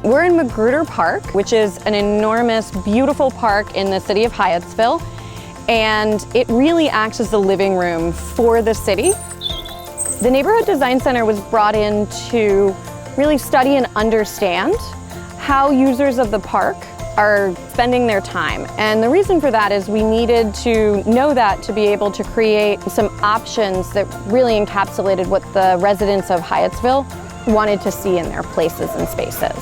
We're in Magruder Park, which is an enormous, beautiful park in the city of Hyattsville, and it really acts as the living room for the city. The Neighborhood Design Center was brought in to really study and understand how users of the park are spending their time. And the reason for that is we needed to know that to be able to create some options that really encapsulated what the residents of Hyattsville wanted to see in their places and spaces.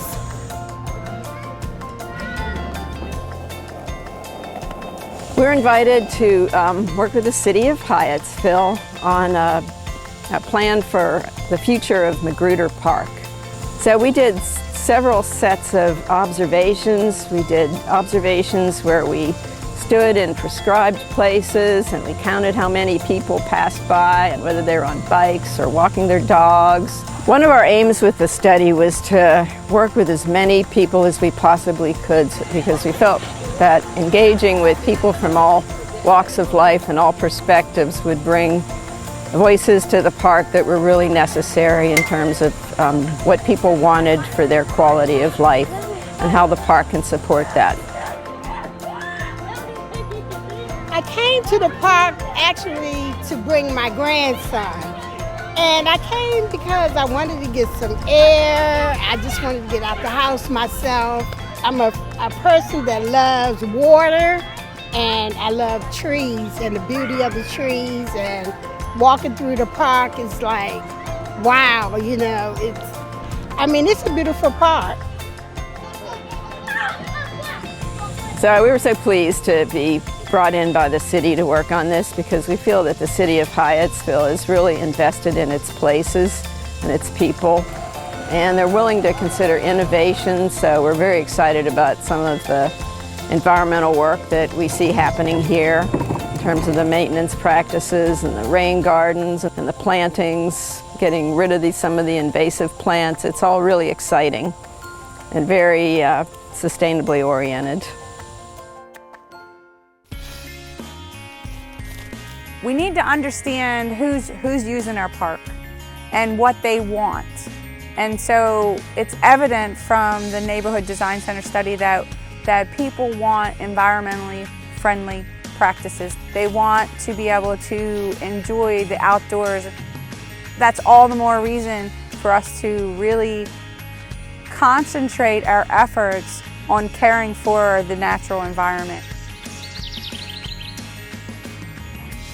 We're invited to work with the city of Hyattsville on a plan for the future of Magruder Park. So we did several sets of observations. We did observations where we stood in prescribed places and we counted how many people passed by and whether they were on bikes or walking their dogs. One of our aims with the study was to work with as many people as we possibly could, because we felt that engaging with people from all walks of life and all perspectives would bring voices to the park that were really necessary in terms of what people wanted for their quality of life and how the park can support that. I came to the park actually to bring my grandson. And I came because I wanted to get some air. I just wanted to get out the house myself. I'm a person that loves water, and I love trees and the beauty of the trees, and walking through the park is like, wow, you know, it's a beautiful park. So we were so pleased to be brought in by the city to work on this, because we feel that the city of Hyattsville is really invested in its places and its people, and they're willing to consider innovation. So we're very excited about some of the environmental work that we see happening here in terms of the maintenance practices and the rain gardens and the plantings, getting rid of some of the invasive plants. It's all really exciting and very sustainably oriented. We need to understand who's using our park and what they want. And so it's evident from the Neighborhood Design Center study that people want environmentally friendly practices. They want to be able to enjoy the outdoors. That's all the more reason for us to really concentrate our efforts on caring for the natural environment.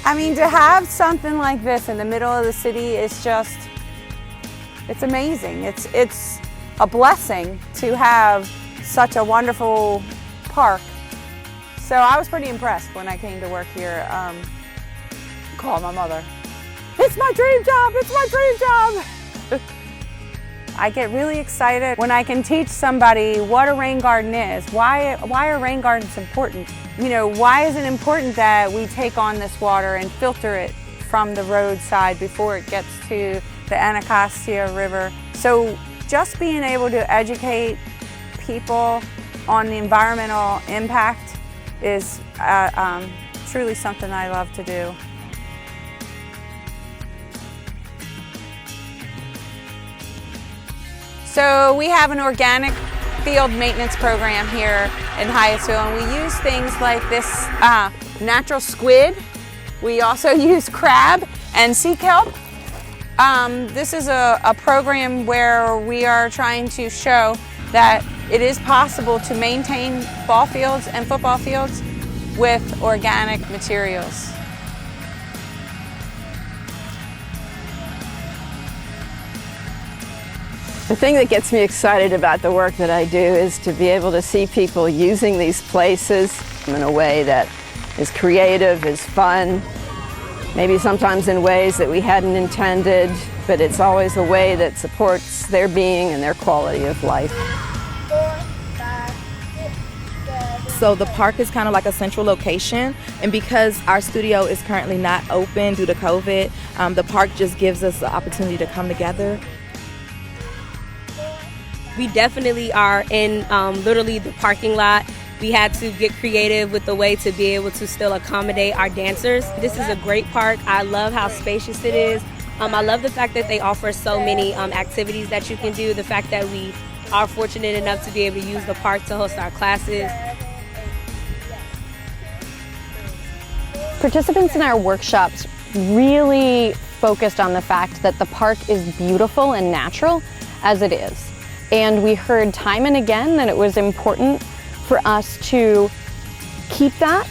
I mean, to have something like this in the middle of the city is just, it's amazing. It's a blessing to have such a wonderful park. So I was pretty impressed when I came to work here. Called my mother. It's my dream job, it's my dream job. I get really excited when I can teach somebody what a rain garden is, why are rain gardens important. You know, why is it important that we take on this water and filter it from the roadside before it gets to the Anacostia River? So just being able to educate people on the environmental impact is truly something I love to do. So we have an organic field maintenance program here in Hyattsville, and we use things like this natural squid. We also use crab and sea kelp. This is a program where we are trying to show that it is possible to maintain ball fields and football fields with organic materials. The thing that gets me excited about the work that I do is to be able to see people using these places in a way that is creative, is fun, maybe sometimes in ways that we hadn't intended, but it's always a way that supports their being and their quality of life. So the park is kind of like a central location, and because our studio is currently not open due to COVID, the park just gives us the opportunity to come together. We definitely are in literally the parking lot. We had to get creative with the way to be able to still accommodate our dancers. This is a great park. I love how spacious it is. I love the fact that they offer so many activities that you can do. The fact that we are fortunate enough to be able to use the park to host our classes. Participants in our workshops really focused on the fact that the park is beautiful and natural as it is. And we heard time and again that it was important for us to keep that.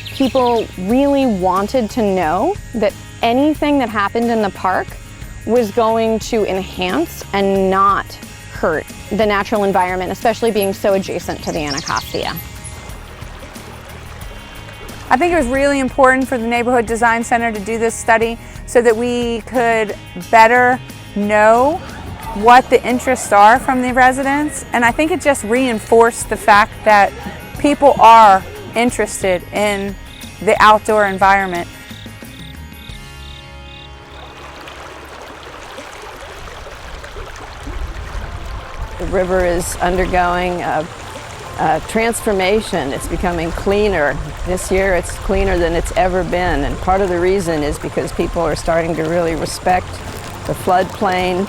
People really wanted to know that anything that happened in the park was going to enhance and not hurt the natural environment, especially being so adjacent to the Anacostia. I think it was really important for the Neighborhood Design Center to do this study so that we could better know what the interests are from the residents. And I think it just reinforced the fact that people are interested in the outdoor environment. The river is undergoing a transformation. It's becoming cleaner. This year it's cleaner than it's ever been, and part of the reason is because people are starting to really respect the floodplain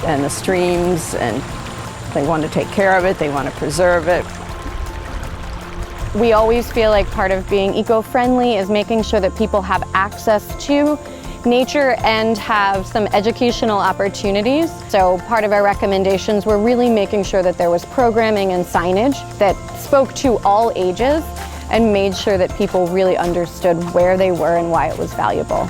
and the streams, and they want to take care of it, they want to preserve it. We always feel like part of being eco-friendly is making sure that people have access to nature and have some educational opportunities. So part of our recommendations were really making sure that there was programming and signage that spoke to all ages and made sure that people really understood where they were and why it was valuable.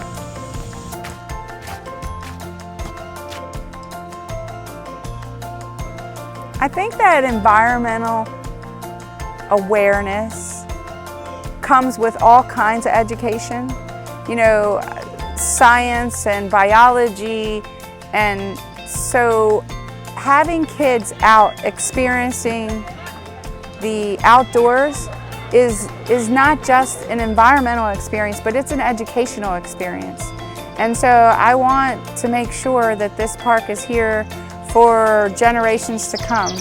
I think that environmental awareness comes with all kinds of education. You know, science and biology, and so having kids out experiencing the outdoors is not just an environmental experience, but it's an educational experience. And so I want to make sure that this park is here for generations to come.